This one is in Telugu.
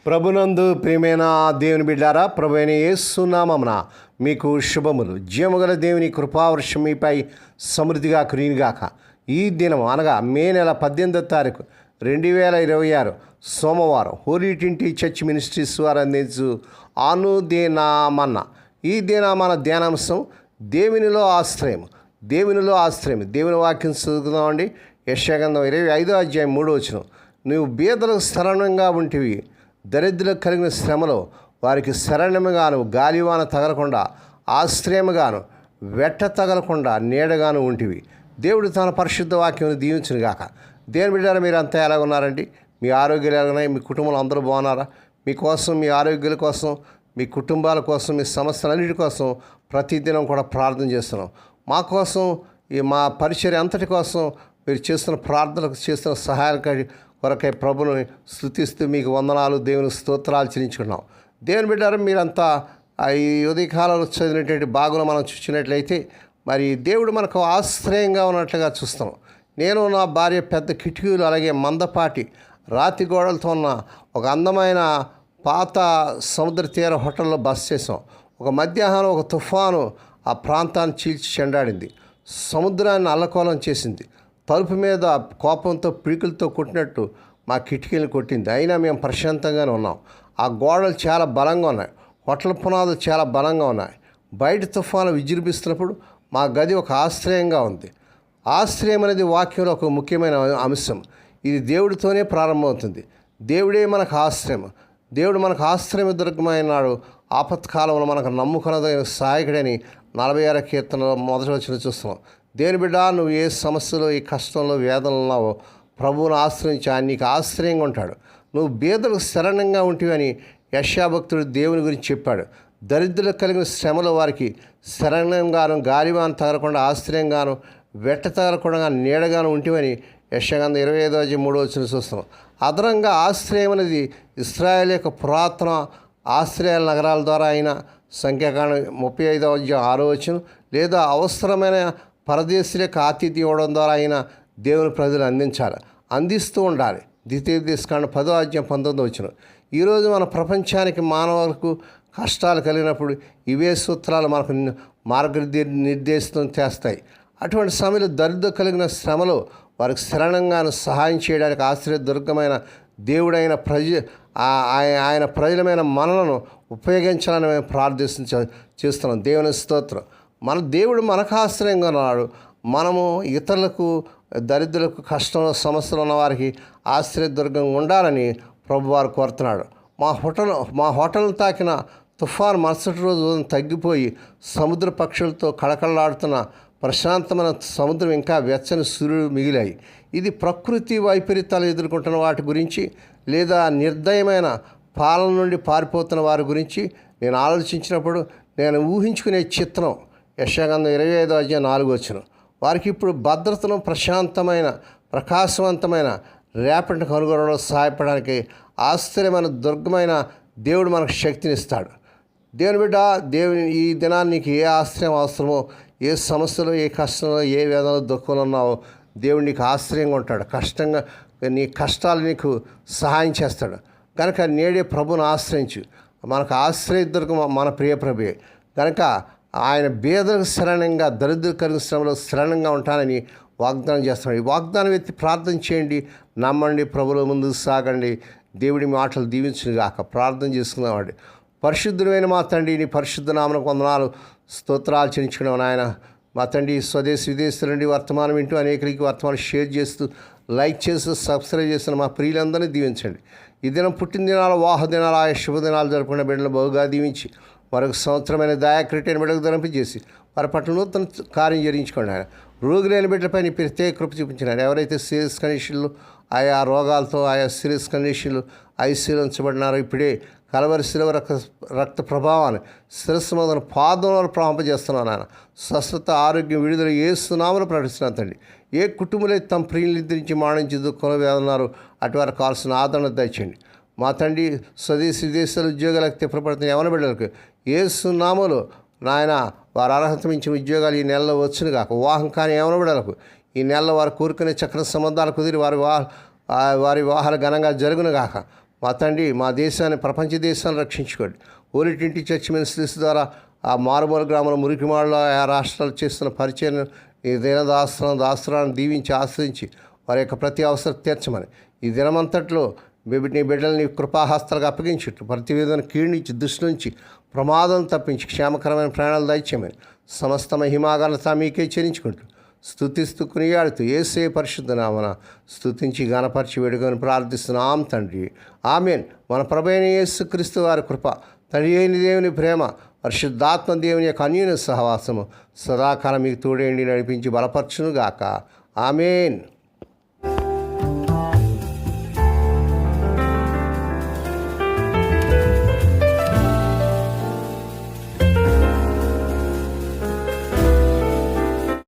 ప్రభునందు ప్రియమైన దేవుని బిడ్డారా, ప్రభు అయిన యేసు నామమున మీకు శుభములు. జీవముగల దేవుని కృపావర్షం మీపై సమృద్ధిగా కురియునుగాక. ఈ దినం అనగా మే నెల 18వ తారీఖు 2026 సోమవారం హోలీ ట్రినిటీ చర్చ్ మినిస్ట్రీస్ వారు అందించు అనుదినమన్న ఈ దినమన ధ్యానాంశం దేవునిలో ఆశ్రయం. దేవునిలో ఆశ్రయం. దేవుని వాక్యం చదువుకుందామండి. యెషయా గ్రంథం 25వ అధ్యాయం 3వ వచనం. నువ్వు బీదలకు శరణంగా ఉంటివి, దరిద్రులకు కలిగిన శ్రమలో వారికి శరణముగాను, గాలివాన తగలకుండా ఆశ్రయముగాను, వెట్ట తగలకుండా నీడగాను ఉంటివి. దేవుడు తన పరిశుద్ధ వాక్యం దీవించును గాక. దేవుని బిడ్డారా, మీరు అంతా ఎలా ఉన్నారండి? మీ ఆరోగ్యాలు ఎలా ఉన్నాయి? మీ కుటుంబంలో అందరూ బాగున్నారా? మీకోసం, మీ ఆరోగ్యాల కోసం, మీ కుటుంబాల కోసం, మీ సమస్యలన్నిటి కోసం ప్రతిదినం కూడా ప్రార్థన చేస్తున్నాం. మా కోసం, మా పరిచర్య అంతటి కోసం మీరు చేస్తున్న ప్రార్థనలకు, చేస్తున్న సహాయాల కొరకై ప్రభుని స్తుతిస్తూ మీకు వందనాలు, దేవుని స్తోత్రాలు చెల్లించుకున్నాం. దేవుని బిడ్డారు, మీరంతా ఈ ఉదయకాలంలో చదివినటువంటి భాగంలో మనం చూసినట్లయితే మరి దేవుడు మనకు ఆశ్రయంగా ఉన్నట్లుగా చూస్తాం. నేను, నా భార్య పెద్ద కిటికీలు, అలాగే మందపాటి రాతి గోడలతో ఉన్న ఒక అందమైన పాత సముద్ర తీర హోటల్లో బస చేసాం. ఒక మధ్యాహ్నం ఒక తుఫాను ఆ ప్రాంతాన్ని చీల్చి చెండాడింది. సముద్రాన్ని అల్లకోలం చేసింది. తలుపు మీద కోపంతో పిడికిలతో కొట్టినట్టు మా కిటికీలు కొట్టింది. అయినా మేము ప్రశాంతంగానే ఉన్నాం. ఆ గోడలు చాలా బలంగా ఉన్నాయి. హోటల్ పునాదులు చాలా బలంగా ఉన్నాయి. బయట తుఫాను విజృంభిస్తున్నప్పుడు మా గది ఒక ఆశ్రయంగా ఉంది. ఆశ్రయం అనేది వాక్యంలో ఒక ముఖ్యమైన అంశం. ఇది దేవుడితోనే ప్రారంభమవుతుంది. దేవుడే మనకు ఆశ్రయం. దేవుడు మనకు ఆశ్రయం దొరకమైనాడు. ఆపత్కాలంలో మనకు నమ్ముకున్నదైన సహాయకుడని 46వ కీర్తనలో మొదటి వచనం చూస్తున్నాం. దేవుని బిడ్డ, నువ్వు ఏ సమస్యలో, ఈ కష్టంలో, వేదనలో ఉన్నావో ప్రభువును ఆశ్రయించి ఆయన నీకు ఆశ్రయంగా ఉంటాడు. నువ్వు బీదలకు శరణంగా ఉంటివని యెషయా భక్తుడు దేవుని గురించి చెప్పాడు. దరిద్రులకు కలిగిన శ్రమలో వారికి శరణంగాను, గాలివాన తగలకుండా ఆశ్రయంగాను, వెట్ట తగలకుండా నీడగాను ఉంటివని యెషయా గ్రంథం 25వ అధ్యాయం 3వ వచనం చూస్తున్నాం. అదనంగా ఆశ్రయం అనేది ఇశ్రాయేల్ యొక్క పురాతన ఆశ్రయాల నగరాల ద్వారా అయిన సంఖ్యాకాండం 35వ అధ్యాయం 6వ వచనం, లేదా అవసరమైన పరదేశులకు ఆతిథ్యం ఇవ్వడం ద్వారా అయిన దేవుని ప్రజలు అందిస్తూ ఉండాలి. ద్వితీయోపదేశకాండం 10వ అధ్యాయం 19వ వచనం. ఈరోజు మన ప్రపంచానికి, మానవులకు కష్టాలు కలిగినప్పుడు ఇవే సూత్రాలు మనకు మార్గనిర్దేశం చేస్తాయి. అటువంటి సమయంలో దరిద్రం కలిగిన శ్రమలో వారికి శరణంగాను సహాయం చేయడానికి ఆశ్రయదుర్గమైన దేవుడైన ఆయన ప్రజలమైన మనలను ఉపయోగించాలని మేము చేస్తున్నాం. దేవుని స్తోత్రం. మన దేవుడు మనకు ఆశ్రయంగా ఉన్నాడు. మనము ఇతరులకు, దరిద్రులకు, కష్టంలో, సమస్యలు ఉన్న వారికి ఆశ్రయదుర్గంగా ఉండాలని ప్రభువారు కోరుతున్నాడు. మా హోటల్ను తాకిన తుఫాను మరుసటి రోజు తగ్గిపోయి సముద్ర పక్షులతో కళకళలాడుతున్న ప్రశాంతమైన సముద్రం, ఇంకా వెచ్చని సూర్యుడు మిగిలాయి. ఇది ప్రకృతి వైపరీత్యాలు ఎదుర్కొంటున్న వాటి గురించి, లేదా నిర్దయమైన పాలన నుండి పారిపోతున్న వారి గురించి నేను ఆలోచించినప్పుడు నేను ఊహించుకునే చిత్రం యెషయా గ్రంథం 25వ అధ్యాయం 4వ వచనం. వారికి ఇప్పుడు భద్రతను, ప్రశాంతమైన, ప్రకాశవంతమైన రేపటిని కనుగొనడంలో సహాయపడడానికి ఆశ్చర్యమైన దుర్గమైన దేవుడు మనకు శక్తినిస్తాడు. దేవుని బిడ్డ, దేవుని ఈ దినాన్ని నీకు ఏ ఆశ్రయం అవసరమో, ఏ సమస్యలో, ఏ కష్టంలో, ఏ వేదనలో, దుఃఖంలో ఉన్నావో దేవుడు నీకు ఆశ్రయంగా ఉంటాడు. నీ కష్టాలు నీకు సహాయం చేస్తాడు. కనుక నేడే ప్రభుని ఆశ్రయించు. మనకు ఆశ్రయదుర్గం మన ప్రియ ప్రభుయే. కనుక ఆయన బీదలకు శరణంగా, దరిద్ర కలిగిన శ్రమలో శరణంగా ఉంటానని వాగ్దానం చేస్తున్నాడు. ఈ వాగ్దానం ఎత్తి ప్రార్థన చేయండి, నమ్మండి, ప్రభువుల ముందుకు సాగండి. దేవుడి మాటలు దీవించును గాక. ప్రార్థన చేసుకున్నవాడు. పరిశుద్ధమైన మా తండ్రి, నీ పరిశుద్ధ నామమునకు వందనాలు, స్తోత్రాలు చెల్లించుకున్నావు నాయన. మా తండ్రి, స్వదేశ విదేశాల నుండి వర్తమానం వింటూ అనేకరికి వర్తమానం షేర్ చేస్తూ, లైక్ చేస్తూ, సబ్స్క్రైబ్ చేస్తున్న మా ప్రియులందరినీ దీవించండి. ఈ దినం పుట్టినదినాలు, వాహ దినాలు, ఆయా శుభదినాలు జరుపుకున్న బిడ్డలను బహుగా దీవించి, మరొక సంవత్సరమైన దయాక్రిటైన బిడ్డకు ధరింపజేసి వారి పట్ల నూతన కార్యం జరిగించుకోండి ఆయన. రోగులైన బిడ్డలపై నీ ప్రత్యేక కృప చూపించినారు. ఎవరైతే సీరియస్ కండిషన్లు, ఆయా రోగాలతో, ఆయా సీరియస్ కండిషన్లు ఐసీయూలో ఉంచబడినారో ఇప్పుడే కలవరి శిలువ రక్త ప్రభావాన్ని శిరస్సు మొదలు పాదంలో ప్రవంపజేస్తున్నాను ఆయన. స్వస్థత, ఆరోగ్యం, విడుదల యేసునామములో ప్రకటిస్తున్నాను తండ్రి. ఏ కుటుంబంలో తమ ప్రియులు నిద్రించి మాణించి దుఃఖంలో వేదన్నారు అటువారికి కావాల్సిన ఆదరణ దయచేయండి. మా తండ్రి, స్వదేశీ విదేశాల ఉద్యోగాలకు తిప్పబడుతున్న యవన బిడ్డలకు యేసునామములో నాయన వారు అర్హత మించిన ఉద్యోగాలు ఈ నెలలో వచ్చును కాక. వివాహం కానీ యవన బిడ్డలకు ఈ నెలలో వారు కోరుకునే చక్ర సంబంధాలు కుదిరి వారి వివాహాలు ఘనంగా జరుగును గాక. మా తండ్రి మా దేశాన్ని, ప్రపంచ దేశాన్ని రక్షించుకోండి. ఓలిటింటి చర్చ్ మినిస్ట్రీస్ ద్వారా ఆ మారుమూల గ్రామంలో మురికిమాడలో ఆ రాష్ట్రాలు చేస్తున్న పరిచయం ఈ దాసరాన్ని దీవించి ఆశ్రయించి వారి యొక్క ప్రతి అవసరం తీర్చమని, ఈ దినమంతట్లో నీ బిడ్డల్ని కృపాహస్తాలకు అప్పగించుట్టు ప్రతి విధమైన కీడు నుంచి, దృష్టి నుంచి, ప్రమాదం తప్పించి క్షేమకరమైన ప్రాణాలు దయచేయమని సమస్త మహిమాఘనత మీకే చెల్లించుకుంటూ స్తుతిస్తూ కొనియాడుతూ యేసే పరిశుద్ధ నామమున స్తుతించి గణపరిచి వేడుకొని ప్రార్థిస్తున్నాం తండ్రి. ఆమేన్. మన ప్రభువైన యేసుక్రీస్తు వారి కృప, తండ్రి అయిన దేవుని ప్రేమ, పరిశుద్ధాత్మ దేవుని యొక్క అన్యోన్య సహవాసము సదాకాలం మీకు తోడేండి నడిపించి బలపరచునుగాక. ఆమేన్.